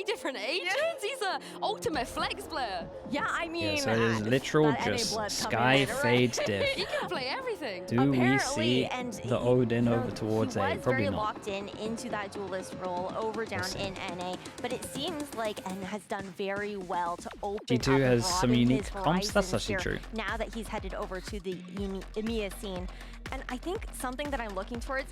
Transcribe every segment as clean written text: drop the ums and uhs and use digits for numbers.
different agents. He's a ultimate flex player. Yeah, I mean, Yeah, so it is literal just Sky fades diff. He can play everything. Do we see and the Odin over towards he A? was Probably very not. locked into that duelist role over down in NA, but it seems like N has done very well to open G2 up has and some broaden unique his comps, that's horizons actually here true. now that he's headed over to the EMEA scene. And I think something that I'm looking towards,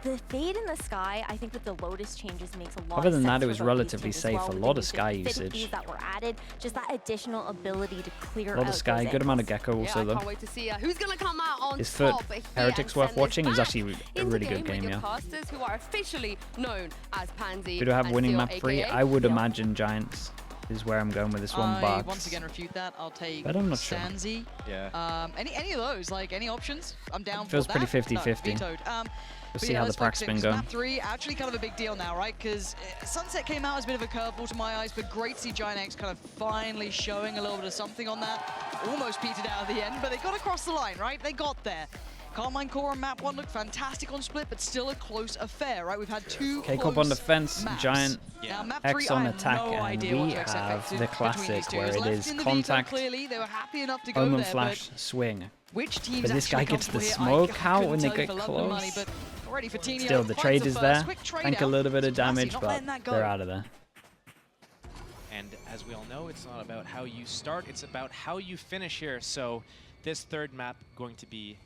the fade in the Sky, I think with the Lotus changes makes a lot Other of than sense that, it for was both relatively these teams as safe. well, A with lot the of Sky infinities usage. that were added, just that additional ability to clear A lot out of Sky, those good amount of angles. Gecko also I though. can't wait to see who's going to come out on His foot, top here Heretics and worth send this watching is back actually a into really good with game, your yeah. casters who are officially known as Pansy. We do have and winning Seal, map 3. AKA. I would imagine Giants is where I'm going with this one, I but once again refute that. I'll take but I'm not sure. Stanzi. Yeah. Any of those, like any options, I'm down Feels for that. pretty 50-50. No, vetoed. We'll But see yeah, how the let's pracs focus in, been 'cause going. Map 3, actually kind of a big deal now, right? Because Sunset came out as a bit of a curveball to my eyes, but great to see GIANTX kind of finally showing a little bit of something on that. Almost petered out at the end, but they got across the line, right? They got there. Carmine Core on map 1 looked fantastic on split, but still a close affair, right? We've had two KCORP on defense, maps. Giant Now, map X 3, on I have attack, no and idea we what to expect have between the these classic two. where was it left is in the veto, contact, clearly. They were happy enough to go Omen there, flash, swing. which teams But this guy actually gets the comfortable here? I smoke out couldn't when they tell you get for love nor money, close. but already for Tino, Still, the finds trade the is first there. quick trade Tank a out. little bit of It's massive, damage, not but letting that go. they're out of there. And as we all know, it's not about how you start, it's about how you finish here. So this third map going to be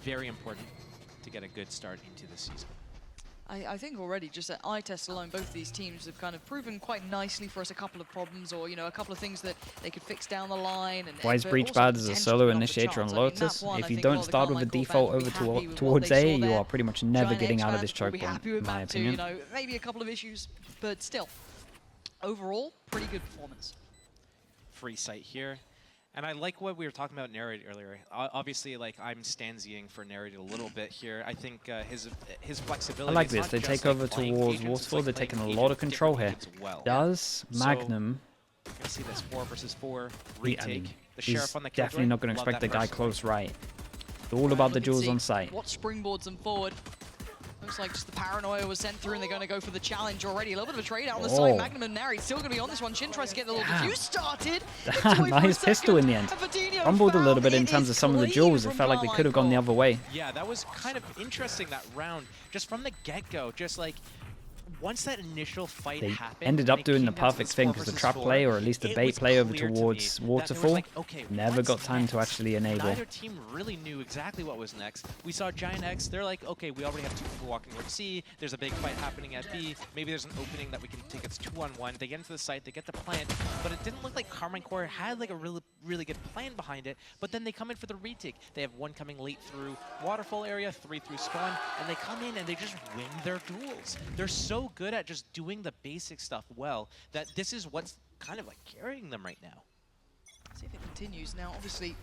very important to get a good start into the season. I think already, just at eye test alone, both these teams have kind of proven quite nicely for us a couple of problems, or a couple of things that they could fix down the line. And Why is but Breach also bad as a potentially solo off the initiator on charts. I mean, Lotus? map one, If I you think don't all the start with a Carmine Core default fans over will be happy with what towards they A, saw you there. are pretty much never GIANTX getting out of this fans will choke be point, happy in with my map two, opinion. maybe a couple of issues, but still, overall, pretty good performance. Free sight here. And I like what we were talking about Narrate earlier. Obviously, like, I'm stanzying for Narrate a little bit here. I think his flexibility. I like it's this. not They just, take like, over playing towards agents, it's Waterfall. like They're playing taking a agents, lot of control here. different agents well. Does So, Magnum... You're going to see this 4 versus 4 I retake. mean, The he's Sheriff on the kill definitely joy. not going to Love expect the that guy personally. close right. It's all about the Look and duels see on site. What springboards them forward. Looks like just the paranoia was sent through and they're going to go for the challenge already. A little bit of a trade out on the Oh. side. Magnum and Nari still going to be on this one. Shin tries to get the little Damn. defuse started. Damn, nice pistol in the end. Rumbled a little bit in terms of some of the duels. It felt like they could have gone the other way. Yeah, that was kind of interesting, that round. Just from the get-go, just like, once that initial fight They happened, ended and up it doing came the down to perfect this thing 4 because the versus trap 4, play, or at least the it bait was play over clear to me towards that there was Waterfall, like, okay, never what's got time to next? actually enable. Neither team really knew exactly what was next. We saw GIANTX, they're like, okay, we already have 2 people walking towards C, there's a big fight happening at B, maybe there's an opening that we can take it's 2-on-1. They get into the site, they get the plant, but it didn't look like Carmine Core had like a really good plan behind it, but then they come in for the retake. They have 1 coming late through Waterfall area, 3 through spawn, and they come in and they just win their duels. They're so good at just doing the basic stuff well that this is what's kind of like carrying them right now. See if it continues. Now, obviously,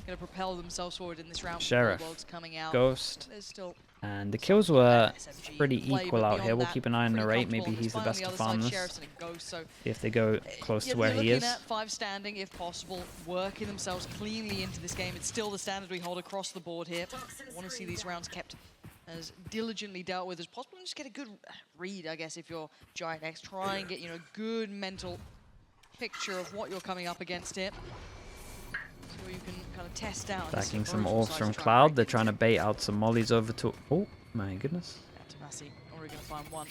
going to propel themselves forward in this round. Sheriff, Bulldogs coming out. Ghost, There's still and the kills were SMG pretty play, equal but out beyond here. We'll that, keep an eye on pretty Narrate. comfortable. Maybe And he's the Spine on best the to other farm side, this. Sheriff's and a Ghost, so If they go close to you're where he looking is. at 5 standing, if possible, working themselves cleanly into this game. It's still the standard we hold across the board here. I want to see these rounds kept as diligently dealt with as possible and just get a good read, I guess, if you're GIANTX. Try and get, a good mental picture of what you're coming up against here. So you can kind of test out. this Stacking some approach orbs size from to try and Cloud. break They're into. trying to bait out some mollies over to... Oh, my goodness. Tomasi already going to find one.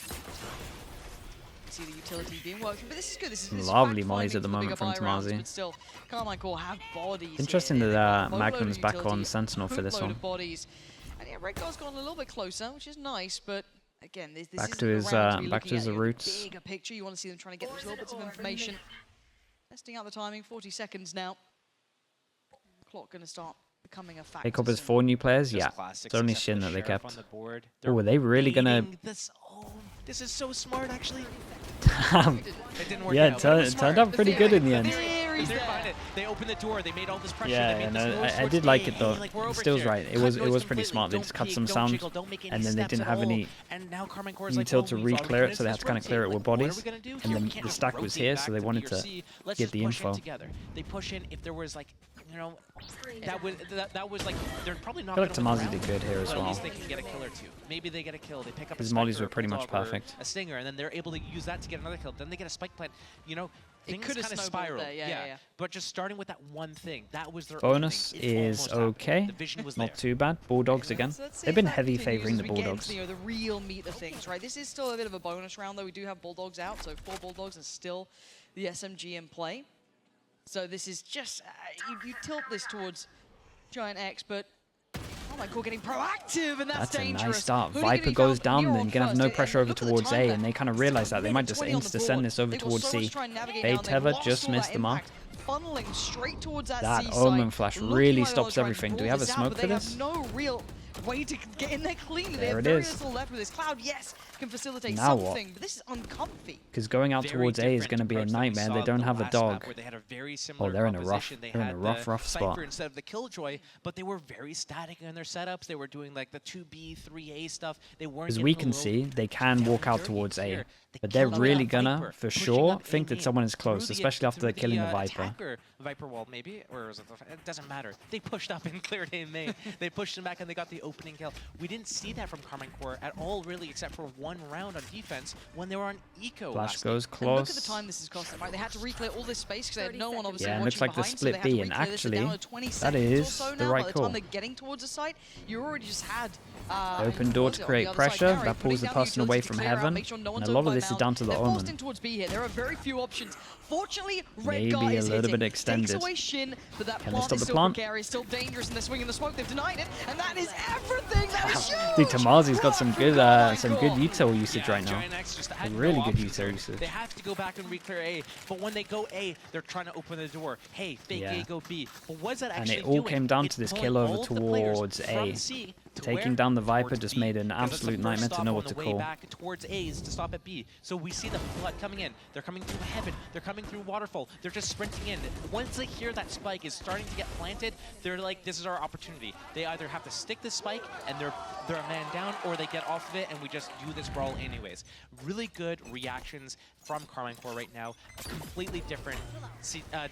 See the utility being worked, but this is good. This is Lovely fact mollies at the finding moment for from bigger buy rounds, Tomasi. but still, Carmine Core have bodies. Interesting here. that They've got a boatload Magnum's of back on utility, Sentinel for this boatload one. of bodies. And yeah, Redgar's gone a little bit closer, which is nice, but again, this Back isn't to the his, round to be back to looking his at, roots. the bigger picture. You want to see them trying to get those little bits of information. Testing out the timing, 40 seconds now. Clock going to start becoming a factor. KCORP has soon. 4 new players? Just Yeah. classics, It's only except Shin for that they Sheriff kept. on the board. Oh, are they really gonna... baiting This, this is so smart, actually. Damn. It didn't work Yeah, out, but it was it turned smart. out pretty good in the end. Theory's They're there. behind it. They opened the door. They made all this pressure. Yeah, they made this no, move I towards did like A. it though. Hey, like, we're over Still's here. right. It Cut was noise pretty completely. smart. They Don't just cut peek, some don't sound, jiggle, don't make any and then they steps didn't at have all. any And now Carmine Core is like, util well, to we've already re-clear it, committed so they to had to this kind of clear it rotate. with Like, what are bodies. we gonna do And here? then We can't the just stack was rotate here, back so they to wanted B or to C. Let's get just the push in info. together. They push in. If there was like you know, that was like, they're probably not I feel going like to Tamazi did good here as but at well. least they can get a kill or two. Maybe they get a kill, they pick up a His mollies Spike or were pretty a much Bulldog or perfect. a Stinger, and then they're able to use that to get another kill. Then they get a Spike plant. You know, It things could have kind of snowballed spiral. there, yeah. But just starting with that one thing, that was their Bonus opening. It is almost happened. okay. The vision was Not there. too bad. Bulldogs again. So let's see They've if been that heavy continues favoring as the we get into, Bulldogs. the real meat of things, right? This is still a bit of a bonus round, though. We do have Bulldogs out, so 4 Bulldogs and still the SMG in play. So this is just, you tilt this towards GIANTX, but Carmine Core getting proactive, and that's That's a dangerous. nice start. Who are gonna Viper be goes found down, near then on gonna have first? no And pressure over look at the towards time A, there. and they kind of It's realize that. They might minute just 20 on the insta-send board. this over They've got towards so much C. to try and navigate Fade now. They've Tether lost just all missed that the mark. impact, funneling straight towards that That C Omen site. flash Looking really like they'll stops try and everything. Do brawl we have a this out, smoke but for they this? have no real way to get in there cleanly. They There have it very is. little left with this. Cloud, yes, can facilitate Now what? something, but this is uncomfy. Because going out Very towards A is different going to be a approach than we nightmare. saw They don't the have a last map dog. where they had a very similar They're in a rough- composition. They they're in had a rough the spot. Cypher instead of the Killjoy, but they were very static in their setups. They were doing like the 2B, 3A stuff. They weren't As getting we the can low see, they can down walk out dirty towards A. here. The But they're Killjoy really and gonna, Viper for pushing sure, up think in that someone is through close, the- especially after killing the Viper. attacker Viper wall, maybe, or was it it doesn't matter. They pushed up and cleared A main. They pushed him back and they got the opening kill. We didn't see that from Carmine Core at all, really, except for one round on defense when they were on eco. Flash last goes And look at the close. time this has cost them, right? They had to reclear all this space because they had no one obviously Yeah, and watching looks like the behind, so split they had to B, and reclear this. They're down actually, to 20 that seconds or is so the now. right By the call. time they're getting towards the site, you already just had Open door to create pressure. That pulls the person away from heaven. And a lot of this is down to the They're forced Omen. in towards B here. There are very few options. Fortunately, Red Maybe Guy a is little hitting. bit extended. Takes away Shin, but that Can they plant stop is the still plant? precarious, still dangerous, and they're swinging the smoke. They've denied it, and that is everything. That is huge. Dude, Tamazi's got some good Carmine Core. util usage right now. GIANTX just had Really no good options util here. usage. They have to go back and reclear A, but when they go A, they're trying to open the door. Hey, fake Yeah. A, go B. But what's that And actually it all doing? came down It's to this pulling kill over all of the players towards from A. C to Taking where? down the Viper Towards just B. made an Because that's the absolute first nightmare to stop know on what the to way call. back towards A's to stop at B. So we see the flood coming in. They're coming through heaven. They're coming through waterfall. They're just sprinting in. Once they hear that spike is starting to get planted, they're like, this is our opportunity. They either have to stick this spike and they're a man down, or they get off of it and we just do this brawl anyways. Really good reactions from Carmine Core right now. A completely different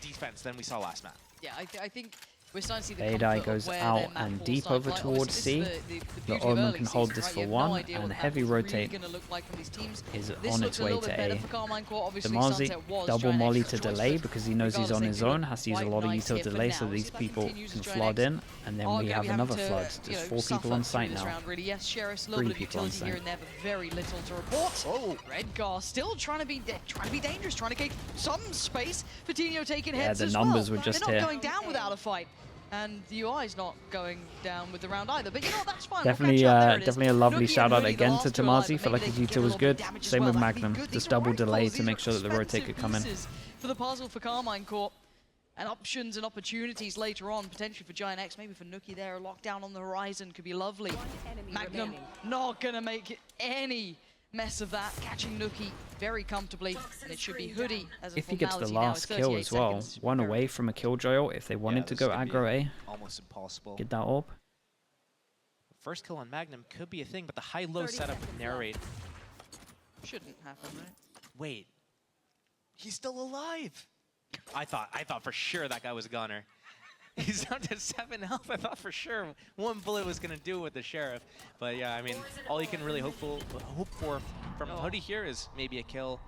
defense than we saw last map. Yeah, I think we're starting to see the Fade comfort Eye of goes where out their map and falls deep like. over Like, towards obviously, this is C. the The beauty of Omen early can hold season, this right? for You have no one, idea what and the map heavy is really rotate gonna look like from these teams. is This on looks its a way little bit to better A. for Carmine Core. Obviously, Demazi, Sunset was double GIANTX's molly to choice, delay but because he knows he's regardless, on they his do own, look has to use a quite lot of nice util here for delay now. so We'll see these if that people continues can as flood GIANTX in, and then are we gonna have be having another to, flood. you Just know, 4 people suffer on through site this now. round, really. Yes, Sheriff's a little 3 bit of people on utility here site. and there, but very little to report. Oh. Redgar still trying to be dangerous, trying to get some space. Fatinho taking Yeah, heads the as numbers well. were just They're here. not going down without a fight. And the UI's not going down with the round either. But you know what, that's fine. Definitely, We'll catch up. There it is. definitely a lovely Nookie shout and out Hoodie, the again to last two alive, Tamazi. but Felt like maybe his they can get a util was little bit of good. damage as Same well. with That could be Magnum. good. Just These are double right delay calls. to These make are sure that the rotate could expensive come in. pieces for the puzzle for Carmine Core. And options and opportunities later on, potentially for GIANTX, maybe for Nookie there. A lockdown on the horizon could be lovely. Magnum not going to make any mess of that. Catching Nookie very comfortably. And it should be Hoodie as a If he gets the formality now. last It's kill 38 as well, seconds. one away from a Killjoy ult if they wanted to this go could be aggro A, almost impossible. get that orb. First kill on Magnum could be a thing, but the high-low setup with narrate. Shouldn't happen, right? Wait, he's still alive. I thought for sure that guy was a gunner. He's down to 7 health. I thought for sure one bullet was gonna do it with the Sheriff. But yeah, I mean, all you can really hope for from Hoodie here is maybe a kill.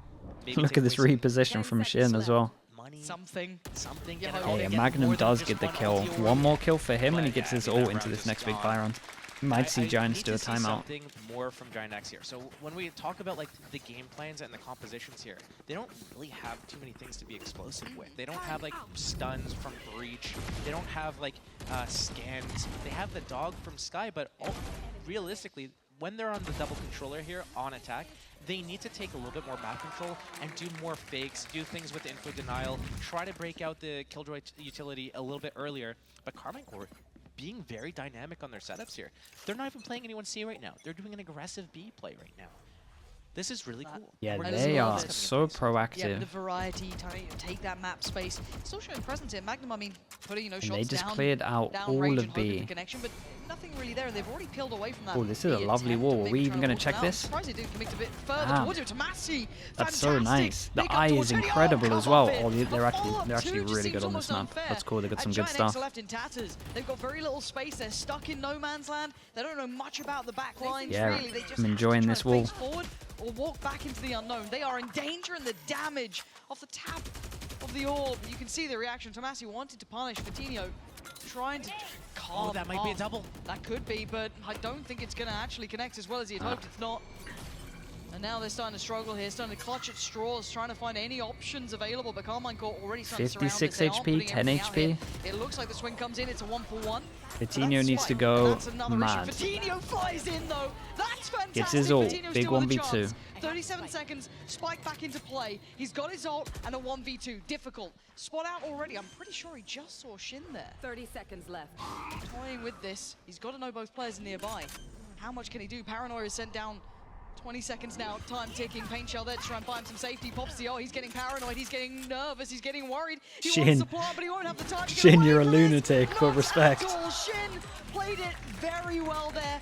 Maybe Look take at this away some reposition from Shin as well. money, Something. get it Yeah, all Yeah, together. Magnum More than does just get the one kill. ulti One or- more kill for him and he But gets yeah, his I mean, ult that into round this is next big gone. buy round. We might see I Giants need do a to see timeout. something more from GIANTX here. So when we talk about like the game plans and the compositions here, they don't really have too many things to be explosive with. They don't have like stuns from Breach. They don't have like scans. They have the dog from Sky, but realistically, when they're on the double controller here on attack, they need to take a little bit more map control and do more fakes, do things with info denial, try to break out the Killjoy utility a little bit earlier. But Carmine Core being very dynamic on their setups here. They're not even playing anyone C right now. They're doing an aggressive B play right now. This is really cool. Yeah, We're gonna gonna they see are Lotus so Yeah, proactive. the variety, take that map space. Still showing presence here. Magnum, I mean, putting, And shots they just down, cleared out down all range of and hoping B. for connection, but nothing really there, and they've already peeled away from that. Oh, this is a B lovely attempt wall. of Are maybe we even trying going to to check walk it out. this? Surprised it didn't commit a bit further Damn. towards it. To Massey. That's so nice. The Pick up eye towards is Teddy. incredible come as well. off it. Oh, A they're follow-up actually too just really seems good on this almost map. unfair. That's cool. They got some And good GIANTX stuff. are left in tatters. They've got very little space. They're stuck in no man's land. They don't know much about the back lines, Yeah, really. They just I'm have to enjoying try this and wall. face forward or walk back into the unknown. They are in danger, and the damage off the tap of the orb. You can see the reaction. Tomasi wanted to punish Coutinho, trying to calm. Oh, that might be a double. That could be, but I don't think it's going to actually connect as well as he had hoped. It's not. And now they're starting to struggle here, starting to clutch at straws, trying to find any options available. But Carmine Core already starting to surround 56 this. They aren't HP, putting 10 everything out here. HP. It looks like the swing comes in. It's a 1-for-1. Coutinho needs to go mad. Coutinho flies in though. That's fantastic. Gets his ult. Coutinho's Big still with a 1v2. chance. 37 seconds. Spike back into play. He's got his ult and a 1v2. Difficult. Spot out already. I'm pretty sure he just saw Shin there. 30 seconds left. Toying with this. He's got to know both players nearby. How much can he do? Paranoia is sent down. 20 seconds now, time ticking. Paint Shell there to try and find some safety. Pops the he's getting paranoid, he's getting nervous, he's getting worried. He Shin. wants to plant, but he won't have the time to get Shin, away you're a from this. lunatic, but Not respect. at all. Shin played it very well there.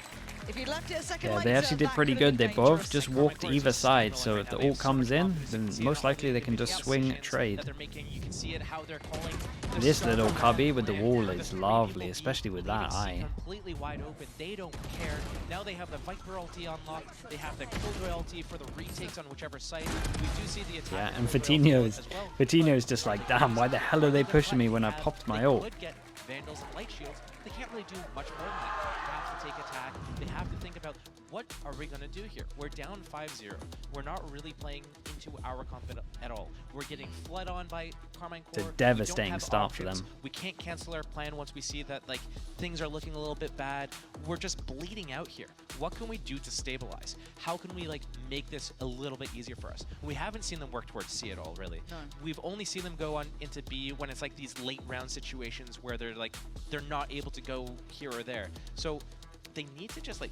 If he'd left it a second Yeah, later, they actually did that pretty could have good. They been both dangerous. just Carmine walked Core is either just side, phenomenal so right if now. the They have ult so much comes in, confidence. You then can see it most how likely they can the just swing decisions trade. that they're making. You can see it how they're calling the This start little of the cubby round. with the They're wall the is three lovely, people especially with you can that see eye. completely wide open. They don't care. Now they have the Viper ulti unlocked. They have the Killjoy ulti for the retakes on whichever site. We do see the attack. Yeah, and Killjoy ulti Coutinho's as well. Coutinho's just like, damn, why the hell are they pushing me when I popped my ult? They could get Vandals and Light Shields. They can't really do much more than that. They have to take attack. They have to think about what are we going to do here? We're down 5-0. We're not really playing into our confidence at all. We're getting flood on by Carmine Core. It's a We don't devastating have start for options. them. We can't cancel our plan once we see that like things are looking a little bit bad. We're just bleeding out here. What can we do to stabilize? How can we like make this a little bit easier for us? We haven't seen them work towards C at all, really. No. We've only seen them go on into B when it's like these late round situations where they're not able to go here or there. So they need to just like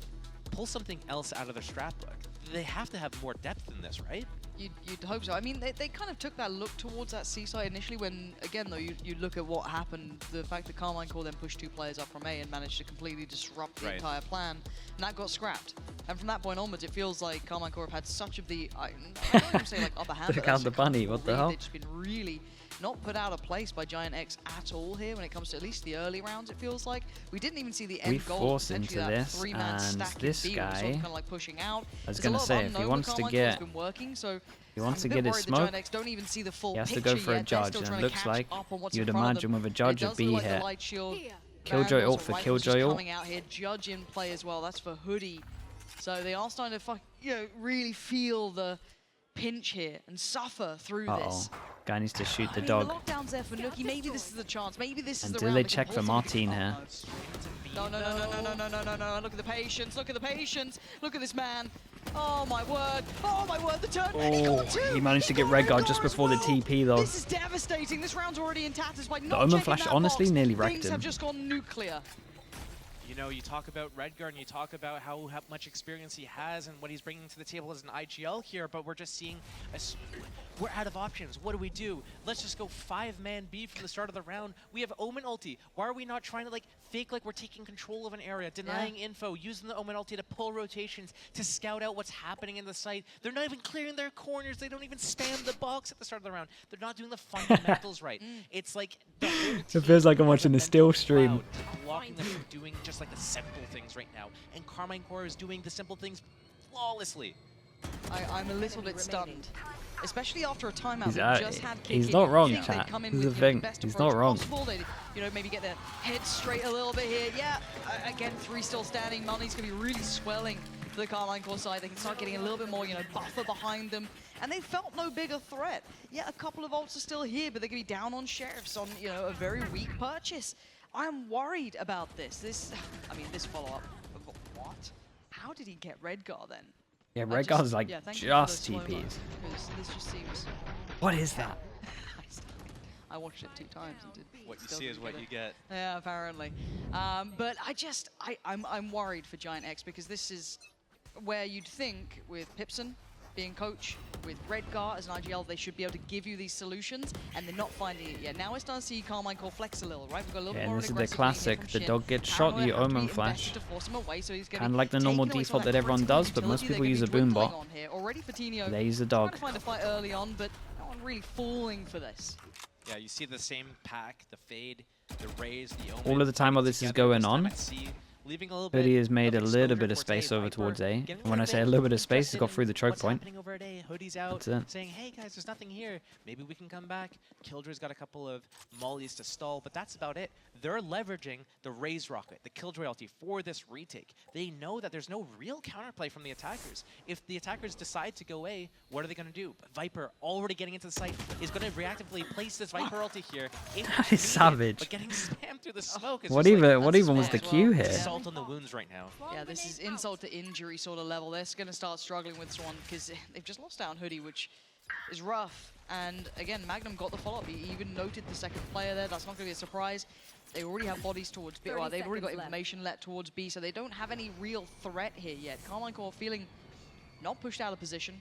pull something else out of their strat book. They have to have more depth than this, right? You'd hope so. I mean, they kind of took that look towards that C side initially when, again, though, you look at what happened, the fact that Carmine Core then pushed 2 players up from A and managed to completely disrupt the Right. entire plan, and that got scrapped. And from that point onwards, it feels like Carmine Core have had such of the, I don't even say like upper hand, Took but out the bunny, what the hell? They've just been really not put out of place by GIANTX at all here when it comes to at least the early rounds, it feels like. We didn't even see the end We goal. force Potentially into that this, 3-man and stack in this B, where we're sort of guy- kind of like pushing out. I was There's a gonna lot of say, if he unknown wants with to Carmine Core's get- been working, so He wants to I'm a get bit his worried that smoke. GIANTX don't even see the full He has to picture go for a yet. They're judge, still and trying it to looks catch like up on what's you'd in front of imagine them. with a It judge does of B look like the here. light shield, Killjoy Vandals ult for or rifles Killjoy just ult. coming out here, judge in play as well. That's for Hoodie. So they are starting to really feel the pinch here and suffer through this. Uh-oh. Guy needs to shoot the I mean, dog. The lockdown's there for Nookie. Maybe this is the chance. Maybe this And is the do round they can check pull for something. Martine here? No, no, no, no, no, no, no, no, no, no. Look at the patience. Look at the patience. Look at this man. Oh, my word. Oh, my word. The turn. He Oh, got 2. he managed to get got Redguard just as before the well. TP though. This is devastating. This round's already in tatters by not Omen checking Flash that honestly box. nearly wrecked Things him. have just gone nuclear. You know, you talk about Redguard and you talk about how much experience he has and what he's bringing to the table as an IGL here, but we're just seeing we're out of options. What do we do? Let's just go 5-man B from the start of the round. We have Omen ulti. Why are we not trying to like fake like we're taking control of an area, denying info, using the Omen ulti to pull rotations, to scout out what's happening in the site? They're not even clearing their corners. They don't even spam the box at the start of the round. They're not doing the fundamentals right. It's like the whole It feels like I'm watching a still stream. cloud blocking them from doing just like the simple things right now. And Carmine Core is doing the simple things flawlessly. I'm a little bit stunned. Especially after a timeout, He's, they just had kick he's in. not You'd wrong, think they'd chat. come in This is with, the you know, thing. best He's approach not wrong. possible. They'd, maybe get their head straight a little bit here. Yeah, again, 3 still standing. Money's gonna be really swelling for the Carmine Core side. They can start getting a little bit more, buffer behind them. And they felt no bigger threat. Yeah, a couple of ults are still here, but they're gonna be down on Sheriffs on, a very weak purchase. I'm worried about this. This follow-up. What? How did he get Redguard then? Yeah, I Redguard's like yeah, thank you just for the slow-mo, TPs. because this just seems... What is that? I watched it 2 times and did. What you still see is didn't what get you it. get. Yeah, apparently. But I'm worried for GIANTX because this is where you'd think with Pipson being coach with Redgar as an IGL, they should be able to give you these solutions, and they're not finding it yet. Now we're starting to see Carmine Core flex a little, right? We've got a little bit Yeah, more and this is the aggressive classic. The dog gets shot, you Omen flash. Kind of like the normal default that everyone does, but most people use a boom bot. They use the dog. Trying to find a fight early on, but no one really falling for this. Yeah, you see the same pack, the fade, the raise, the Omen. All of the time while this is going on, Leaving a little Hoodie bit has made a of little bit exposure of space over towards A. Getting And when I say a bit little bit of space, he's got interested through the in choke what's point. happening over at A. Hoodie's out, That's it. saying, hey guys, there's nothing here. Maybe we can come back. Killjoy's got a couple of mollies to stall, but that's about it. They're leveraging the raise rocket, the Killjoy ulti for this retake. They know that there's no real counterplay from the attackers. If the attackers decide to go A, what are they going to do? Viper, already getting into the site, is going to reactively place this Viper ulti here. That is savage. But getting spammed through the smoke is What just even? like, What that's even was the spam. cue here? Salt on the wounds right now. Yeah, this is insult to injury sort of level. They're going to start struggling with this one because they've just lost out on Hoodie, which is rough. And again, Magnum got the follow-up. He even noted the second player there. That's not going to be a surprise. They already have bodies towards B. Well, they've already got information let towards B, so they don't have any real threat here yet. Carmine Core feeling not pushed out of position,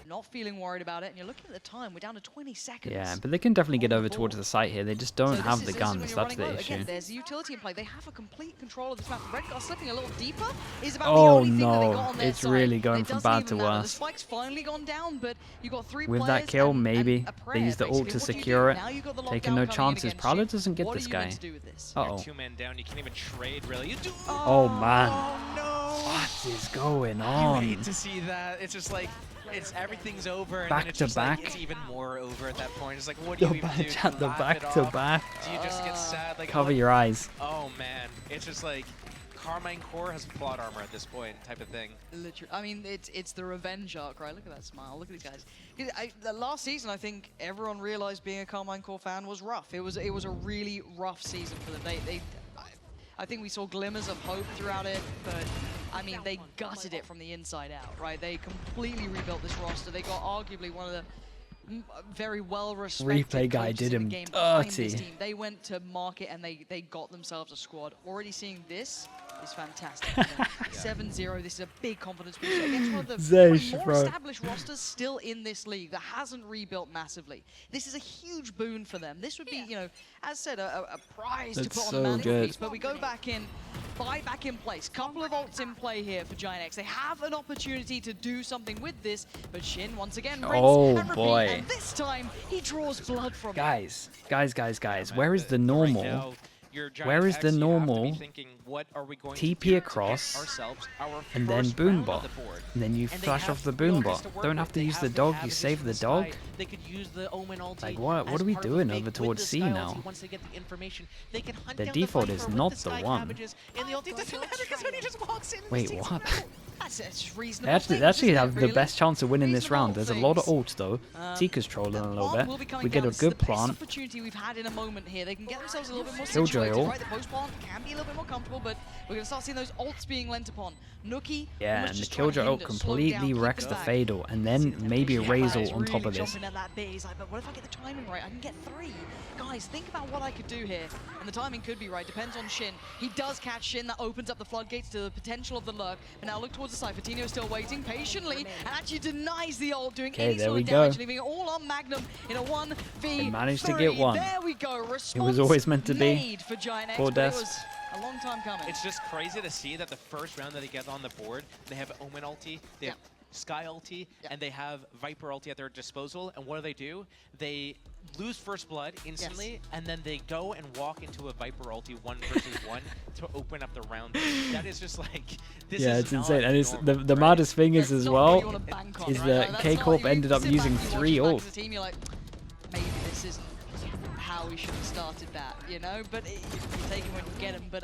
not feeling worried about it. And you're looking at the time, we're down to 20 seconds. Yeah, but they can definitely get over towards the site here. They just don't So have this the is when guns. you're That's running the low. issue. Again, there's a utility in play. They have a complete control of this map. Redgar slipping a little deeper is about the Oh only thing that they no, got on their it's side. really going It from doesn't bad even to matter. The worse. spike's finally gone down, but you got three With players that kill, and maybe. a prayer, They use the ult to basically. What do you do? secure it. Now you've got the Taking lockdown no coming in chances. against Prowler you. doesn't get What this are you guy. meant to do with this? Uh-oh. Two men down, you can't even trade really. You do. Oh man. Oh no! What is going You on? hate to see that. It's just like, it's everything's over, and Back then it's to just like, back? it's even more over at that point. It's like, what do The you even do? Do you the laugh back it to off? back. Do you just get sad? Like, Cover what- your eyes. Oh man, it's just like Carmine Core has plot armor at this point, type of thing. Literally, I mean, it's the revenge arc, right? Look at that smile. Look at these guys. The last season, I think everyone realized being a Carmine Core fan was rough. It was a really rough season for them. I think we saw glimmers of hope throughout it, but I mean, they gutted it from the inside out, right? They completely rebuilt this roster. They got arguably one of the very well-respected Replay guy coaches did in him the game behind this dirty. team. They went to market and they got themselves a squad. Already seeing this is fantastic. 7-0, this is a big confidence boost against one of the Zesh, more bro. established rosters still in this league that hasn't rebuilt massively. This is a huge boon for them. This would be, you know, as said, a prize to That's put on so the mantelpiece. good. But we go back in, buy back in place. Couple of ults in play here for GIANTX. They have an opportunity to do something with this, but Shin once again rinse Oh, and repeat, boy. and this time he draws blood from it. Guys, where is the normal? Right now, your Where is Giant the X, you have to be normal thinking, what are we going to TP do to across, get ourselves our and then first boom round bot? on the board? And then you And they flash have off the real boom guys bot. to work Don't with. have to They use the have dog, you Ravages save from the sky. dog. They could use the Omen ulti. Like, what as are we part of the doing fake over with towards the C Sky now? ulti. Once they get the information, they can hunt The down default the is Viper not with the the Sky one. Cabbages, and the ulti doesn't matter because when he just walks in and Wait, takes what? him out. That's They reasonable. actually have the really. best chance of winning this round. There's a lot of Reasonable ults though. Tika's trolling a little Plant will be bit. coming We get down. a This is good the best plant. opportunity we've had in a moment here. They can get themselves a little bit more Killjoy situated, ult. right? The post plant can be a little bit more comfortable, but we're going to start seeing those ults being lent upon. Nookie, Yeah, almost and the just trying to Killjoy ult hinder, slow down, completely keep wrecks it the back. Fatal, and then maybe a Yeah, Raze he's ult on top really of this. jumping at that bit. He's like, but what if I get the timing right? I can get 3. Guys, think about what I could do here. And the timing could be right. Depends on Shin. He does catch Shin. That opens up the floodgates to the potential of the lurk. But now look towards the side. Fatino is still waiting patiently and actually denies the ult, doing Okay, any there sort we of damage, go. leaving it all on Magnum in a 1v3. They managed to get one. There we go. Response always meant to be. made for GIANTX, Poor but it Desp. was a long time coming. It's just crazy to see that the first round that they get on the board, they have Omen ulti, they have Sky ulti, and they have Viper ulti at their disposal. And what do? They lose first blood instantly, and then they go and walk into a Viper ulti 1 versus 1 to open up the round. That is just like, this Yeah, is it's not insane. And it's normal, the right? maddest thing is That's as not what you well, wanna bank on, is right? that Like, that's not- KCORP you ended up sit back using and you watch 3 it back ults. as a team, you're like, maybe this isn't how we should have started that, you know? But you take it when you get them. But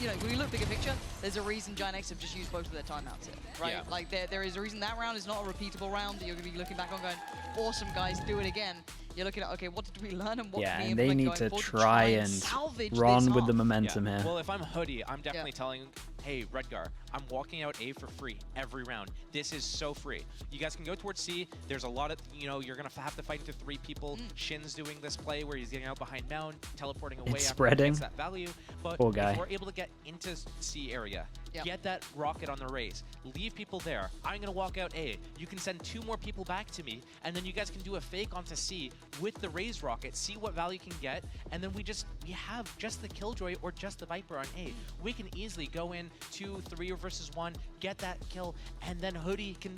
you know, when you look bigger picture, there's a reason GIANTX have just used both of their timeouts here, right? Yeah. Like there is a reason that round is not a repeatable round that you're going to be looking back on going, awesome guys, do it again. You're looking at, okay, what did we learn and what Yeah, can we and they implement need going to forward try and salvage run this with the half? momentum Yeah. here. Well, if I'm Hoodie, I'm definitely telling hey, Redgar, I'm walking out A for free every round. This is so free. You guys can go towards C. There's a lot of, you know, you're going to have to fight into 3 people. Shin's doing this play where he's getting out behind Mound, teleporting away It's after spreading. he gets that value. But Poor guy. if we're able to get into C area, get that rocket on the raise, leave people there. I'm going to walk out A. You can send 2 more people back to me, and then you guys can do a fake onto C with the raise rocket, see what value you can get, and then we have just the Killjoy or just the Viper on A. We can easily go in 2, 3 versus 1, get that kill, and then Hoodie can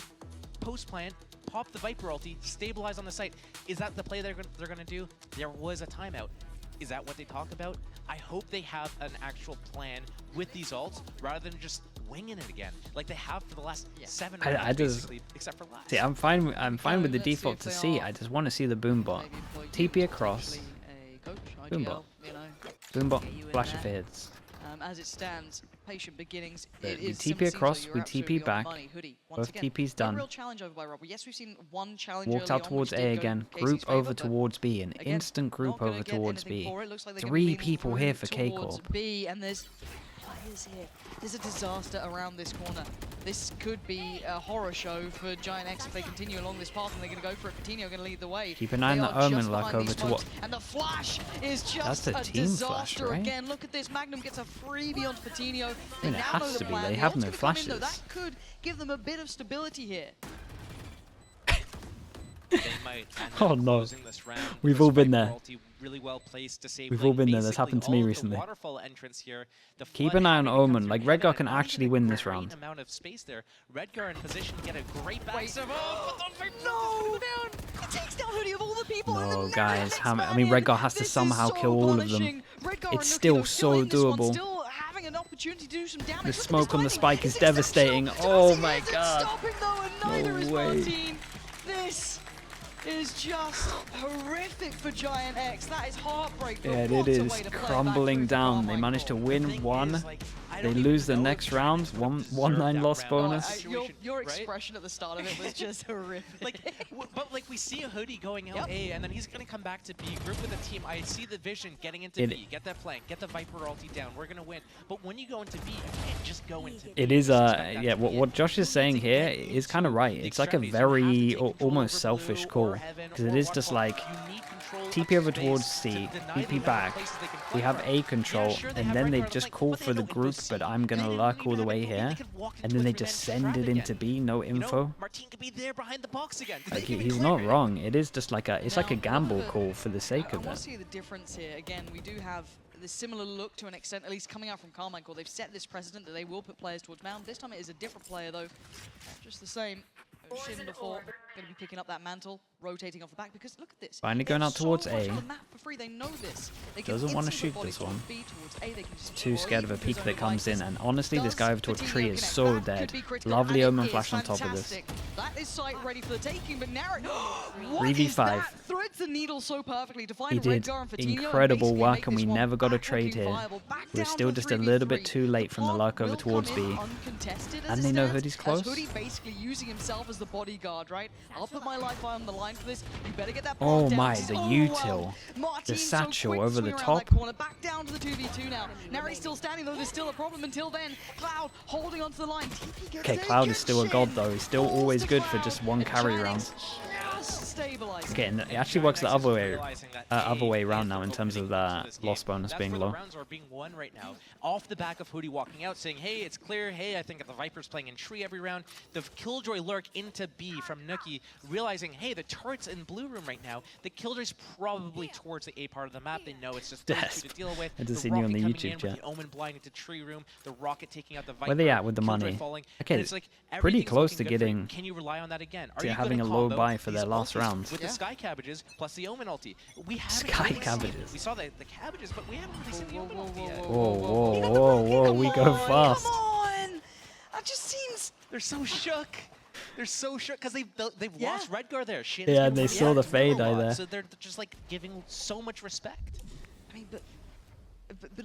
post plant, pop the Viper ulti, stabilize on the site. Is that the play they're going to do? There was a timeout. Is that what they talk about? I hope they have an actual plan with these ults rather than just winging it again, like they have for the last 7 rounds, basically, except for last. See, I'm fine with the default to C. I just want to see the boom bot. TP across. Boom bot. Boom bot. Flash of fades. As it stands, patient beginnings. We TP across, we TP back. Both TP's done. Real challenge over by Rob. Yes, we've seen one challenge. Walked out towards A again. Group over towards B. An instant group over towards B. 3 people here for KCORP. B, and there's players here. There's a disaster around this corner. This could be a horror show for GIANTX if they continue along this path, and they're going to go for it. Coutinho going to lead the way. Keep an eye on the Omen luck over to what? And the flash is just That's a team flash, disaster right? again. Look at this. Magnum gets a freebie onto Coutinho. I mean, it has to be. They have no flashes. That could give them a bit of stability here. They might end Oh up no. closing this round. We've The all been Spike there. ulti really well placed to save We've all been there. That's basically happened to me all of the recently. waterfall entrance here. The Keep flood an eye on having to come Omen. through Like, mid, Redgar and can not actually even win a this great round. amount of space there. Redgar in position to get a great backstab. Oh, but don't No! He takes down Hoodie of all the people. and No, then guys. Next I mean, man in. Redgar has to This is somehow so kill all of them. punishing. Redgar and It's Nuki, still though, so in this one, doable. still having an opportunity to do some damage. The Look at smoke this on the timing. spike is It's exceptional. devastating. Darcy Oh my isn't god. stopping, though, and neither No is way. Martin. This is just horrific for GIANTX. That is heartbreak. But Yeah, what it a is way to play back crumbling through down. They Carmine managed to Core. win one. They lose the next round. 1-9 loss bonus. Your expression at the start of it was just horrific. But we see a Hoodie going out A, and then he's going to come back to B, group with a team. I see the vision getting into B, get that flank, get the Viper ulti down. We're going to win. But when you go into B, you can't just go into B. It is, yeah, what Josh is saying here is kind of right. It's like a very, almost selfish call. Because it is just like, TP over towards C, TP back, we have A control, and then they just call for the group, but I'm gonna lurk all the way here, and then they just send it into B, no info. Martin could be there behind the box again. Like, he's not wrong. It is just like it's like a gamble call for the sake of I want it. to see the difference here. Again, we do have this similar look to an extent, at least coming out from Carmine Core. They've set this precedent that they will put players towards Mound. This time it is a different player, though. Just the same. Shin before, going to be picking up that mantle, rotating off the back, because look at this. Finally going out towards A. They know this. They Doesn't want to shoot this one. Too scared of a peek that comes in, and honestly, this guy over towards tree is so dead. Lovely Omen flash on top of this. That is sight ready for the taking, but now 3v5. Threads the needle so perfectly to find He did Redgar and Coutinho incredible and work, make and we this one never got a back trade looking here. viable. Back We were down still to just a little bit 3v3. too late from the lurk over Will towards come in B. uncontested as And it they know stands, Hoodie's as close. Hoodie basically using himself as the bodyguard, right? I'll put my life on the line for this. You better get that Oh bomb down. my, This is- the oh, util. wow. Martin The so satchel quick over swing the around top. that corner. Back down to the 2v2 now. Nari's still standing though. There's still a problem until then. Cloud holding onto the line. TP gets Okay, it. Cloud Good is still a shit. god though. He's still Balls always to good for Cloud. just one And carry GIANTX round. just stabilizing. Okay, and it actually works the other way around now in terms of the loss bonus That's being where the low. rounds are being won right now. Off the back of Hoodie walking out, saying, hey, it's clear. Hey, I think the Viper's playing in tree every round. The Killjoy lurk into B from Nuki, realizing, hey, the turret's in blue room right now. The Killjoy's probably towards the A part of the map. They know it's just those two to deal with. I just The seen you on rocket the coming YouTube in with chat. the Omen blind into tree room. The rocket taking out the Viper. Where they at with the Killjoy money? falling. Okay, And it's like, pretty everything's close looking to good for you. getting Can you rely on that again? Are to you having gonna a low combo buy for these their last ultis round? with the Sky Cabbages plus the Omen ulti? We haven't Sky really seen it. Cabbages. We saw the cabbages, but we haven't really seen the Omen ulti yet. Whoa, whoa, whoa, whoa, we go fast. Come on! That just seems... They're so shook. They're so shook because they've Yeah. lost Redgar there. Shin's Yeah, been they working saw out the his fade middle eye lot, there. So they're just like giving so much respect. I mean, but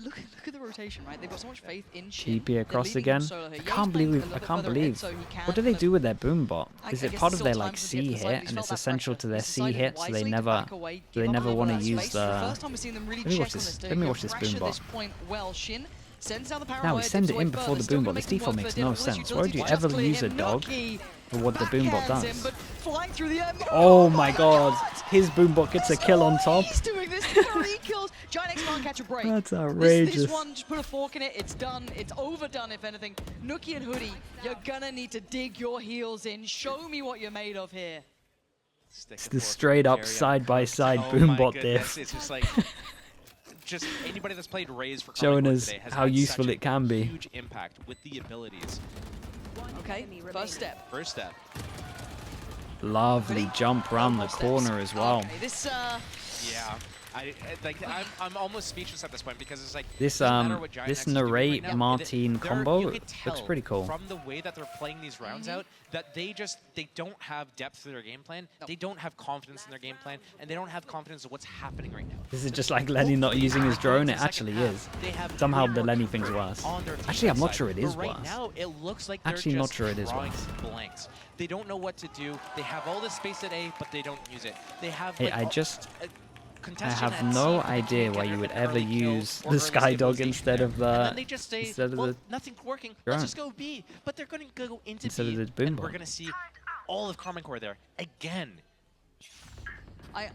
look at the rotation, right? They've got so much faith in Shin. TP They're across leading again. him solo here. I Yo's can't playing a believe. little I bit can't further ahead, believe. so he can What do they kind do of- with their boom bot? Is I it guess part it's of their still like time for C him to get to the side, hit, he's and felt it's that essential pressure. to their He's C decided hit, so they wisely to never back away, give up want all to that use space. For the the. first time we've seen them really Let me check watch on this. this. Let me watch this boom Pressure bot. this point well. Shin Sends down the power Now we wire, send dips it away in before further, the still boombot. gonna This make him default work makes for it. no Lotus sense. Why would you utility ever just clear use a him. dog Nuki for what the boombot backhands him, does? but flying through the air. Oh my god, his boombot gets a kill on top. He's doing this. 3 kills. GIANTX can't catch a break. That's This outrageous. one, just put a fork in it. It's done. It's overdone, if anything. Nuki and Hoodie, you're gonna need to dig your heels in. Show me what you're made of here. It's the straight up side-by-side boombot diff. It's just like, just anybody that's played Raze for Showing Carmine Core us today has how had useful such a it can be. Huge impact with the abilities. Okay, first step. First step. Lovely jump round the corner as well. Okay, this, Yeah. I'm almost speechless at this point because it's like This doesn't matter what this GIANTX is doing right narrate now, Martine you combo could looks tell pretty cool. from the way that they're playing these rounds out that they don't have depth to their game plan. They don't have confidence in their game plan, and they don't have confidence in what's happening right now. This is just like Lenny not using his drone. It actually is. They have Somehow way the more Lenny confidence thing's worse. on their Actually, I'm defense not side, sure it is but right worse. now, it looks like they're Actually not just sure it is drawing worse. blanks. They don't know what to do. They have all this space at A, but they don't use it. They have. Hey, like, I have no idea why you would ever use the Skydog instead of the nothing's working. drone. Let's just go B. But they're going to go into Instead B, of the and boombot. we're going to see all of Carmine Core there again. I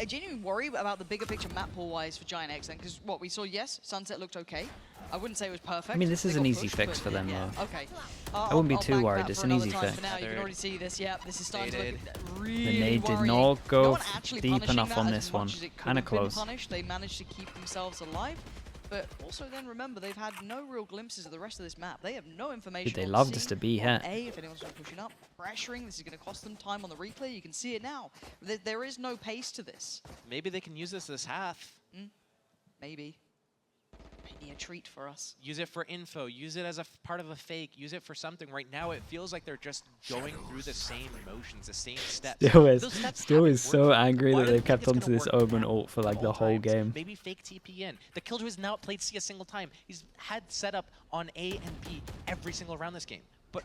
genuinely worry about the bigger picture map pool-wise for GIANTX then, because what we saw, yes, Sunset looked okay. I wouldn't say it was perfect. I mean, this is They an got easy pushed, fix but for them, yeah, though. okay. I wouldn't be I'll too bank worried. that It's for an another easy time fix. For now. You can already see this. Yeah, this is starting to look really The nade did worrying. not go No one actually deep punishing enough that on as this much one. as it could Kinda have been close. punished. They managed to keep themselves alive. But also then remember, they've had no real glimpses of the rest of this map. They have no information. They on love C, this to be on here. A, if anyone's pushing up, pressuring, this is going to cost them time on the replay. You can see it now. There is no pace to this. Maybe they can use this half. Maybe. Maybe a treat for us. Use it for info. Use it as a part of a fake. Use it for something. Right now, it feels like they're just going through the same motions, the same steps. Those steps Still haven't is so worked. angry Why that do you they've think kept it's onto gonna this work Omen now ult for like at the all whole times? game. Maybe fake TP in. The Killjoy has not played C a single time. He's had setup on A and B every single round this game. But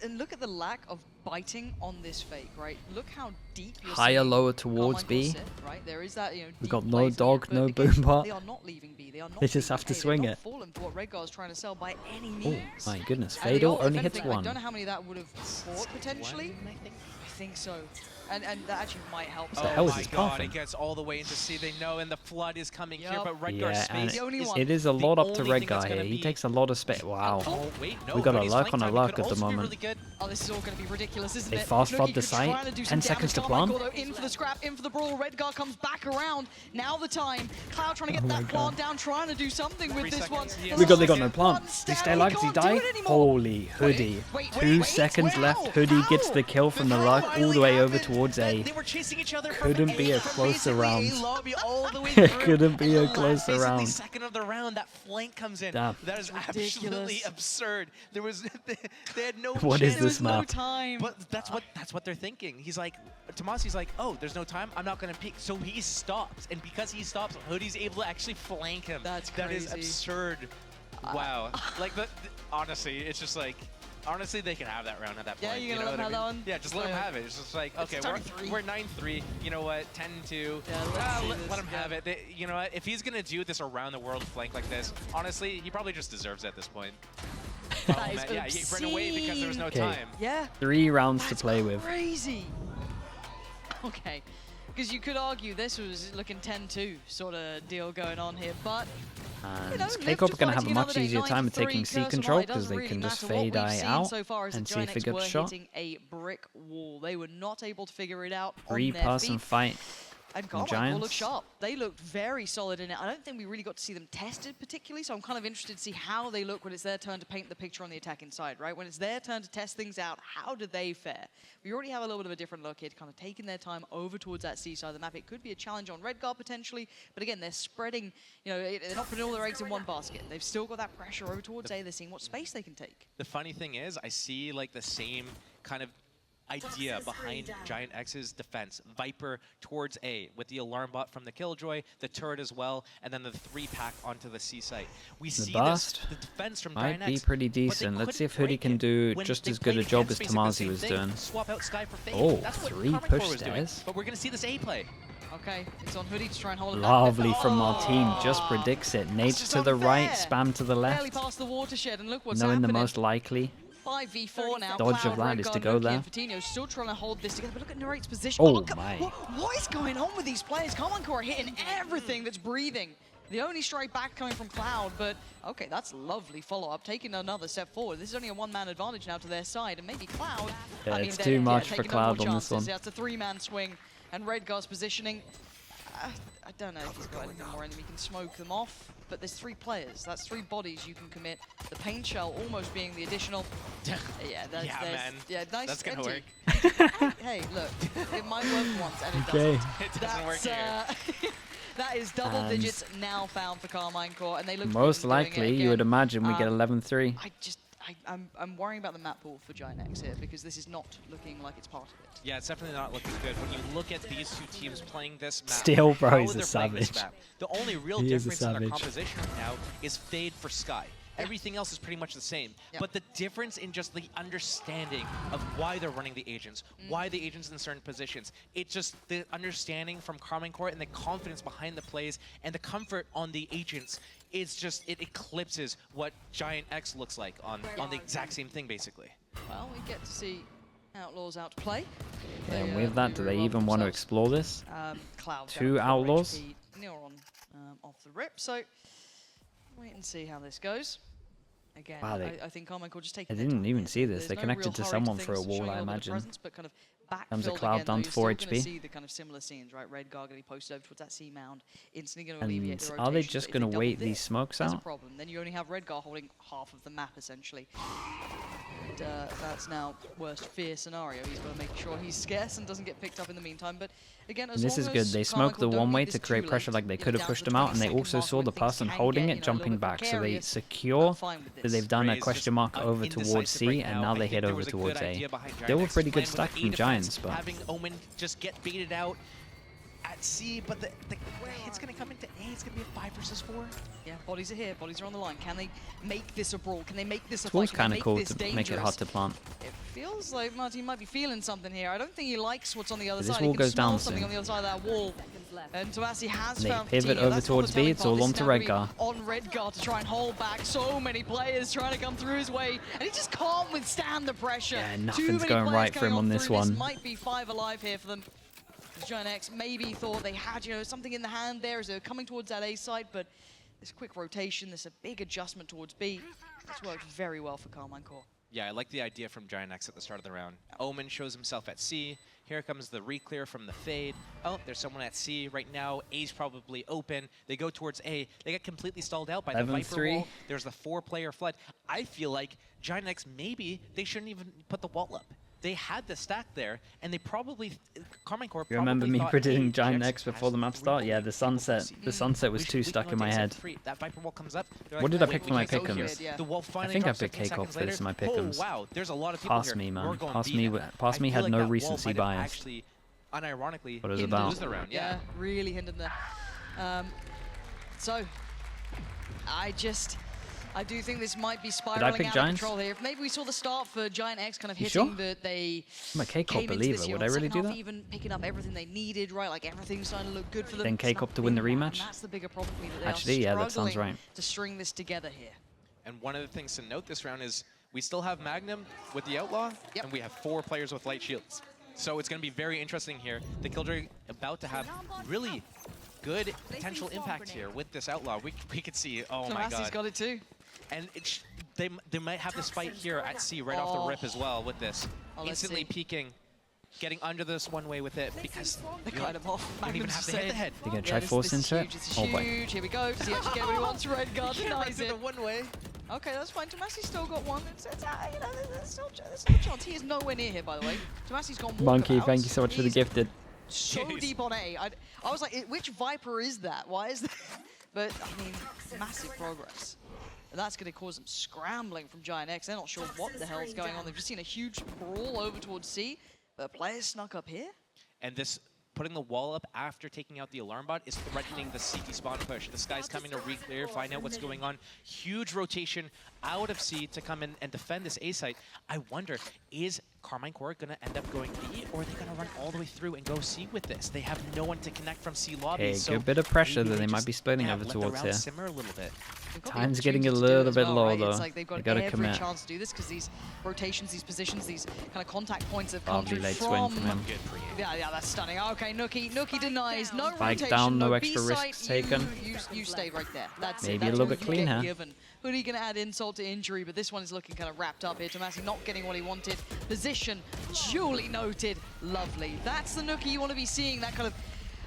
And look at the lack of biting on this fake, right? Look how deep you're Higher, seeing lower towards Carmine B. Core sit, right? There is that, We've deep got no plays, dog, but no again, boombot. They are not leaving B. They are not They just leaving have to A. They're swing not it. falling for what Redgar's trying to sell by any Oh means. my goodness, And the Fatal ult, only if hits anything, I one. don't know how many that would have fought potentially. I think so. And that actually might help. the hell is my this God, coffin? it gets all the way into C. They know, and the flood is coming here, Yup. but Redgar's Yeah, and space The only is one. it is a the lot up to only Red thing that's Guy gonna here. He be- takes a lot of space. Wow. Oh, wait, no. We got a Hoodie's luck flank on a time luck could at the also be moment. really good. Oh, this is all going to be ridiculous, isn't They it? fast Nuki forward the could site, try to do 10 some seconds to damage. Carmine plant. Core, though, in for the scrap, in for the brawl. Redgar comes back around. Now the time. Cloud trying to get Oh my that plant down, trying to do something with 3 this seconds. one. Yeah. They got no One plant. He step, stay alive. Does he can't do die? it anymore. Holy Hoodie. Wait, 2 wait, seconds wow. left. Hoodie gets the kill from the luck all the way over towards A. They were chasing each other Couldn't from be a from closer basically round. A lobby all the way It through. couldn't be And a the last closer basically round. second of the round, that flank comes in. Damn. That is Ridiculous. absolutely absurd. There was they had no What chance. is this no map? time. But that's what they're thinking. He's like, Tomasi's like, oh, there's no time. I'm not gonna peek. So he stops, and because he stops, Hoodie's able to actually flank him. That's That is crazy. absurd. Wow. Like honestly, it's just like. Honestly, they can have that round at that point. Yeah, you're you gonna know let what I them mean? have that one? Yeah, just let them have it. It's just like, It's okay, starting 3. we're 9-3. You know what? 10-2. Yeah, let's see this let him again. have it. You know what? If he's gonna do this around the world flank like this, honestly, he probably just deserves it at this point. That is Yeah, he ran away because there was no Okay. time. Yeah. 3 rounds to That's play with. Crazy. Okay. Because you could argue this was looking 10-2 sort of deal going on here, but And you know, KCORP live are to going to have fight a much another day, easier time of 9-3, taking C curse control them, it because doesn't they really can just matter. What fade we've I seen out so far is and that see if it GIANTX gets were shot. hitting a brick wall. They were not able to figure it out on their 3-person feet. fight. And Carmine Core Giants. looked sharp. They looked very solid in it. I don't think we really got to see them tested particularly, so I'm kind of interested to see how they look when it's their turn to paint the picture on the attacking side, right? When it's their turn to test things out, how do they fare? We already have a little bit of a different look here, kind of taking their time over towards that C side of the map. It could be a challenge on Redgar potentially, but again, they're spreading, you know, they're not putting all their eggs in one basket. They've still got that pressure over towards A. They're seeing what space they can take. The funny thing is, I see like the same kind of idea behind GIANTX's defense. Viper towards A with the alarm bot from the Killjoy, the turret as well, and then the 3-pack onto the C site. We see bust the defense from might GIANTX. be pretty but they decent. Let's see if couldn't Hoodie break can it do when just they as good a played job as against basically the Tomasi same was thing. doing. Swap out Sky for Fade. Oh, That's what 3 Carmine push Core was doing. stairs. But we're going to see this A play. Okay, it's on Hoodie to try and hold it back. Lovely from Oh! Martine, just predicts it. Nades just to the right, unfair. spam to the Barely left. past the watershed, and look what's Knowing happening. the most likely 5v4 now. dodge Cloud, of that is Redguard, to go Nuki, there. and Fatino still trying to hold this together, but look at Narrate's position. Oh look at, my. what is going on with these players? Carmine Core are hitting everything that's breathing. The only strike back coming from Cloud, but okay, that's lovely follow-up, taking another step forward. This is only a one-man advantage now to their side, and maybe Cloud. Yeah, I mean, it's they're, too much for taking no Cloud more on this chances. one. Yeah, it's a three-man swing, and Redguard's positioning. I don't know if he's got anything more in him. He can smoke them off, but there's 3 players. That's 3 bodies you can commit. The paint shell almost being the additional. Yeah, Man. Yeah, nice. That's gonna empty. work. Hey, look, it might work once and it Okay. doesn't. It doesn't work here. That is double digits now found for Carmine Core, and they look Most good doing it likely, you would again. imagine we get 11-3. I'm worrying about the map pool for GIANTX here because this is not looking like it's part of it. Yeah, it's definitely not looking good. When you look at these 2 teams playing this map, Still, bro, how he's a they're playing this savage. map, the only real He is a difference in their savage. composition right now is Fade for Sky. Everything else is pretty much the same. Yeah. But the difference in just the understanding of why they're running the agents, why the agents in certain positions, it's just the understanding from Carmine Core and the confidence behind the plays and the comfort on the agents. It's just, it eclipses what GIANTX looks like on the exact same thing, basically. Well, we get to see Outlaws out to play. And with that, do they even want to explore this? Cloud 2 down for Outlaws? HP, Neuron off the rip, so wait and see how this goes. Again, Wow, I think Carmine Core just taking I their didn't time even here. see this. There's They no connected real to hurry someone for a things, wall, showing I a little bit of imagine. presence, but kind of Comes a backfilled Cloud again, down though, to you're 4 still gonna HP. see the kind of similar scenes, right? Redguard going to be posted over towards that C mound, instantly going to And alleviate the rotation. are they just going to wait these smokes That's a out? problem. Then you only have Redguard holding half of the map, essentially. And, that's now worst fear scenario. He's got to make sure he's scarce and doesn't get picked up in the meantime. But again, as And this long is good. as They Carmine smoked the Core don't one way make to this create too pressure, late, like they you know, could have down pushed to them out, and they 20-second also mark saw when the things person can holding get, it you know, a jumping little bit back, so they precarious. secure I'm fine with that this. they've done a Raze question just mark over towards indecisive C, right and now they I think head there over was a good towards A. idea behind They were GIANTX pretty good playing with stack an from A Giants, defense, but having Omen just get baited out at C, but the hit's going to come into A. It's going to be a 5 versus 4. Yeah, bodies are here. Bodies are on the line. Can they make this a brawl? Can they make this a Tool's fight? kind Can of they cool make to this make it hard dangerous? to plant. It feels like Martin might be feeling something here. I don't think he likes what's on the other This side. wall He can goes smell down something soon. on the other side of that wall. And Tomasi has They found pivot Fatino. over That's towards not the B, telling it's part. all This is onto now gonna be Redguard. On Redguard to try and hold back. So many players trying to come through his way, and he just can't withstand the pressure. Yeah, Too nothing's many going players right for coming him on this through. one. This might be 5 alive here for them. GIANTX maybe thought they had, you know, something in the hand there as they're coming towards that A side, but this quick rotation, this a big adjustment towards B. It's worked very well for Carmine Core. Yeah, I like the idea from GIANTX at the start of the round. Omen shows himself at C. Here comes the re-clear from the Fade. Oh, there's someone at C right now. A's probably open. They go towards A. They get completely stalled out by the Viper 11-3. wall. There's the 4-player flood. I feel like GIANTX, maybe they shouldn't even put the wall up. They had the stack there, and they probably, Carmine Core You remember probably me thought, predicting hey, Giant GIANTX X before has the map 3 start? Yeah, wall. the sunset. The sunset was too stuck in my head. That Viper wall comes up. they're What like, did I "Wait, pick we for my can't go here." pick'ems? Yeah. The wall finally think I drops picked 15 KCORP seconds for this in my later. pick'ems. Oh, wow, there's a lot of people Pass here. me, man. We're going Pass B me. now. Pass I me feel had like no that wall recency might have bias. Actually, unironically, What it was hindered about. the round. Yeah. Really hindered there. So, I do think this might be spiraling pick out Giants? of control here. If maybe we saw the start for GIANTX kind of You hitting sure? that they I'm a KCORP came into believer. this, Would I really do that? even picking up everything they needed, right? Like everything's starting to look good for them. Then It's KCORP not to win the been that, rematch? and that's the bigger problem for me, that they Actually, are yeah, that sounds struggling right. to string this together here. And one of the things to note this round is we still have Magnum with the Outlaw, Yep. and we have 4 players with light shields. So it's going to be very interesting here. The Killjoy about to have really good potential impact here with this Outlaw. We could see, oh my Tomasi's god. got it too. And they might have this fight here at C right off the rip as well with this. Oh, let's Instantly see. peeking, getting under this one way with it because They're you kind of off. don't even Magnum's have to just hit the saying, head. They're going to yeah, try this force is into huge, it? this is Oh, boy. huge. Here we go. Does he actually get what he wants? Redguard denies it. one way. Okay, that's fine. Tomasi's still got one. You know, there's still a chance. He is nowhere near here, by the way. Tomasi's gone Monkey, walkabouts. thank you so much for the He's gifted. so Jeez. deep on A. I was like, which Viper is that? Why is that? But, I mean, massive progress. And that's going to cause them scrambling from GIANTX. They're not sure what the hell's going on. They've just seen a huge brawl over towards C, but players snuck up here. And this putting the wall up after taking out the alarm bot is threatening the CT spawn push. This guy's coming to re-clear, find out what's going on. Huge rotation out of C to come in and defend this A site. I wonder, is Carmine Core going to end up going B, or are they going to run all the way through and go C with this? They have no one to connect from C lobby. Okay, so good bit of pressure maybe that they might be splitting over let towards the here. round simmer a little bit. Time's getting a little bit low, though. It's like they've got They gotta every commit. chance to do this because these rotations, these positions, these kind of contact points have come Lovely through late swing from. from him. Good pre-aim. Yeah, that's stunning. Okay, Nookie denies. No Spike rotation, down, no no extra B-site, risks taken. You stayed right there. That's Maybe it. a That's little what bit you clean get here. given. Hoodie gonna add insult to injury, but this one is looking kind of wrapped up here. Tomasi not getting what he wanted. Position duly noted. Lovely. That's the Nookie you want to be seeing. That kind of,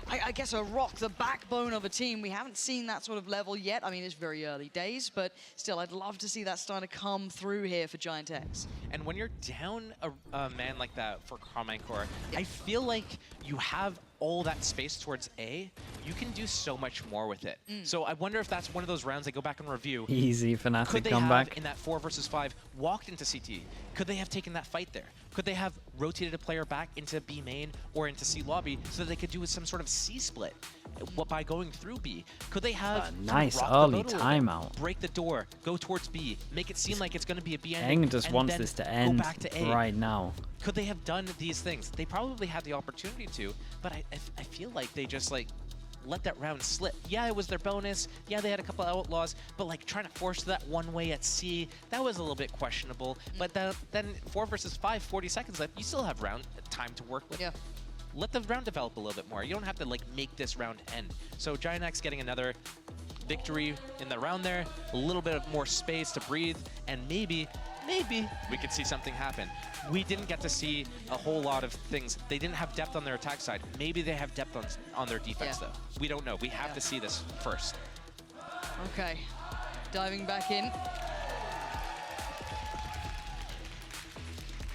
I guess, a rock, the backbone of a team. We haven't seen that sort of level yet. I mean, it's very early days, but still, I'd love to see that starting to come through here for GIANTX. And when you're down a man like that for Carmine Core, I feel like you have all that space towards A, you can do so much more with it. So I wonder if that's one of those rounds they go back and review. Easy Could Fnatic they comeback. have, in that 4 versus 5, walked into CT? Could they have taken that fight there? Could they have rotated a player back into B main or into C lobby so that they could do some sort of C split by going through B? Could they have sort of Nice rocked the early boat a little bit, timeout. break the door, go towards B, make it seem like it's going to be a B Eng ending, just and wants then this to go end back to A? right now. Could they have done these things? They probably had the opportunity to, but I feel like they just like let that round slip. Yeah, it was their bonus. Yeah, they had a couple of outlaws, but like trying to force that one way at C, that was a little bit questionable. But then 4 versus 5, 40 seconds left, you still have round time to work with. Yeah. Let the round develop a little bit more. You don't have to like make this round end. So GIANTX getting another victory in the round there, a little bit of more space to breathe, and maybe we could see something happen. We didn't get to see a whole lot of things. They didn't have depth on their attack side. Maybe they have depth on their defense, though. We don't know. We have to see this first. Okay, diving back in.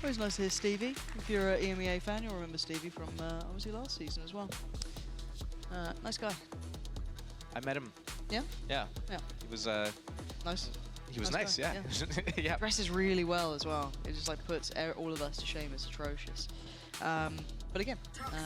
Always nice to hear Stevie. If you're an EMEA fan, you'll remember Stevie from obviously last season as well. Nice guy. I met him. Yeah? Yeah. Yeah. He was Nice. he was Nice nice, guy, yeah. Yeah. Dresses really well as well. It just like puts all of us to shame. It's atrocious. But again,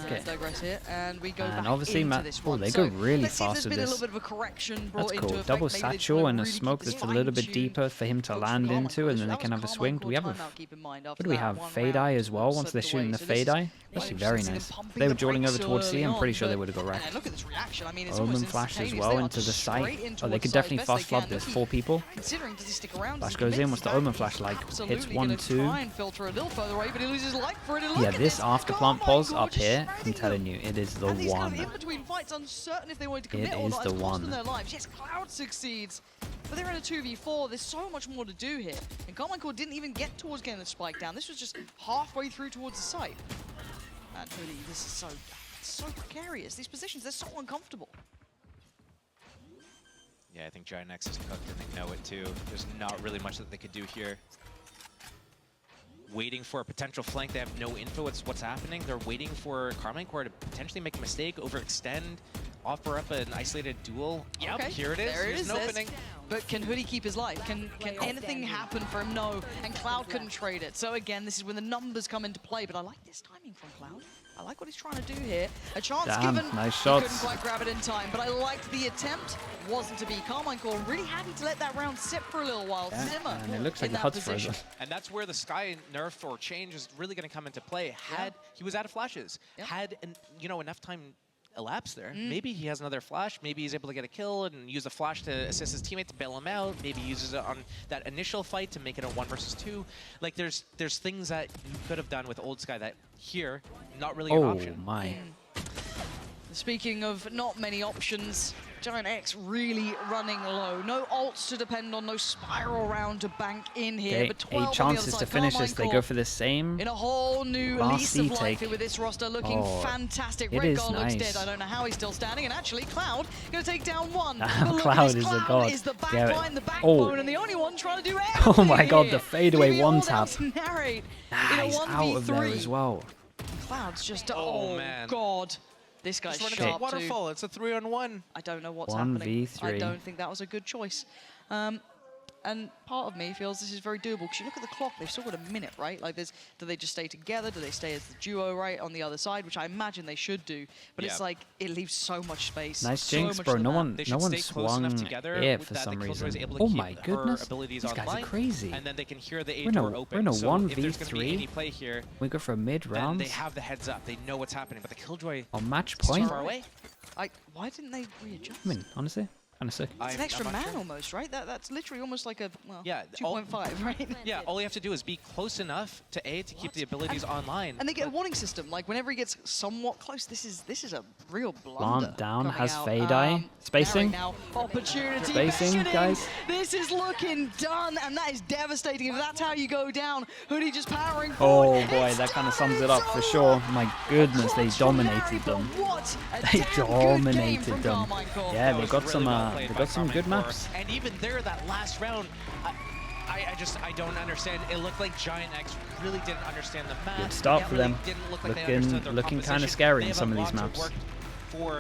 Okay. digress here, and we go And back obviously into Matt- this oh, one. they So go really let's see if fast there's with been a this. little bit of a correction brought That's into cool. effect. Double Maybe they just satchel wanna and a really keep smoke this that's a little bit fine-tuned. deeper for him to Coach land Carmine into, Core, and then they that can was have a Carmine swing. Do Core we have a timeout, keep in mind, what after do we that have? one Fade round Eye as well, once slipped they're shooting away. the So Fade this- Eye. well, Actually, very interesting, nice. them pumping They were the joining over brakes towards C. early I'm pretty on, sure they but- would have got wrecked. And look at this reaction. I mean, it's Omen almost flash as instantaneous. well They are into the just straight site. in Oh, they towards could side definitely best they fast flood can. this. Nookie, 4 people. Considering, does he stick around? Flash Does he goes commit? in. What's the He's Omen back. flash like? Absolutely Hits gonna 1, 2. try and filter a little further away, but he loses life for it. And look Yeah, at this after plant Carmine pause Core up just here, I'm shredding telling them. you, it is the And these kind of one. in-between fights, uncertain if they wanted to commit It or is not. the It's cost them one. their lives. Yes, Cloud succeeds, but they're in a 2v4. There's so much more to do here. And Carmine Core didn't even get towards getting the spike down. This was just halfway through towards the site. And Hoodie, this is so precarious. These positions, they're so uncomfortable. Yeah, I think GIANTX is cooked and they know it too. There's not really much that they could do here. Waiting for a potential flank. They have no info. It's what's happening. They're waiting for Carmine Core to potentially make a mistake, overextend, offer up an isolated duel. Yep, Okay, here it is. there it Here's is. an opening. But can Hoodie keep his life? Can anything happen for him? No. And Cloud couldn't trade it. So again, this is when the numbers come into play. But I like this timing from Cloud. I like what he's trying to do here. A chance Damn, given. nice He shots. couldn't quite grab it in time. But I liked the attempt. Wasn't to be. Carmine Core really happy to let that round sit for a little while. Yeah, Simmer. and it looks like in the that HUD's position. frozen. And that's where the Sky nerf or change is really going to come into play. He was out of flashes. Yeah. Had enough time elapsed there. Maybe he has another flash. Maybe he's able to get a kill and use a flash to assist his teammate to bail him out. Maybe he uses it on that initial fight to make it a 1 versus 2. Like there's things that you could have done with Old Sky that here not really an Oh option. my. Speaking of not many options, GIANTX really running low. No ults to depend on, no spiral round to bank in here. Okay, But 12 8 on the chances other to side. finish Carmine this. They Core go for the same. in a whole new Last lease of life C-take. here with this roster looking Oh, fantastic. it Red is Guard looks nice. dead. I don't know how he's still standing. And actually, Cloud going to take down one. Damn, But look at Cloud this. is a Cloud god. is the Yeah, backline, the backbone, and the only one trying to do everything Oh my god, here. the fadeaway Leaving it one all down tap. to Narrate Ah, in a he's out of there 1v3. as well. Cloud's just, Oh, oh man. god. This guy's Just running sharp a too. waterfall. It's a 3-on-1. I don't know what's 1v3. happening. I don't think that was a good choice. And part of me feels this is very doable because you look at the clock, they've still got a minute, right? Like, do they just stay together? Do they stay as the duo, right, on the other side, which I imagine they should do. But it's like, it leaves so much space. Nice so jinx, much bro. to the No map. one, They no should one stay close enough swung together air with for that some the Killjoy is reason. able to Oh keep my her goodness, abilities these guys are online, crazy. and then they can hear the A We're in a- door open. we're in a so if there's going to be 1v3. any play here, We go for a mid then round they have the heads up. They know what's happening. But the Killjoy on match is too point. far away. Why didn't they readjust? I mean, honestly, kind of sick. It's an I'm extra not man sure. almost, right? That's literally almost like a, well, Yeah, 2.5, right? Yeah, all you have to do is be close enough to A to keep the abilities online. And they get a warning system. Like, whenever he gets somewhat close, this is a real blunder. Plant down, coming has out. Fade Eye. Spacing. Now, opportunity. Spacing, positioning. guys. This is looking done, and that is devastating. If that's how you go down, Hoodie just powering Oh forward. boy, It's that kind of sums it up for over. sure. My goodness, they Clutch from Larry, dominated but them. what a They damn good game dominated from them. Carmine Core. Yeah, That they was got really some, well played they by got some good Carmine Core. maps. And even there, that last round, I don't understand. It looked like GIANTX really didn't understand the map. Good start It for really them. didn't look like they understood their Looking kind composition. of scary They in have some a of these lot to maps. work for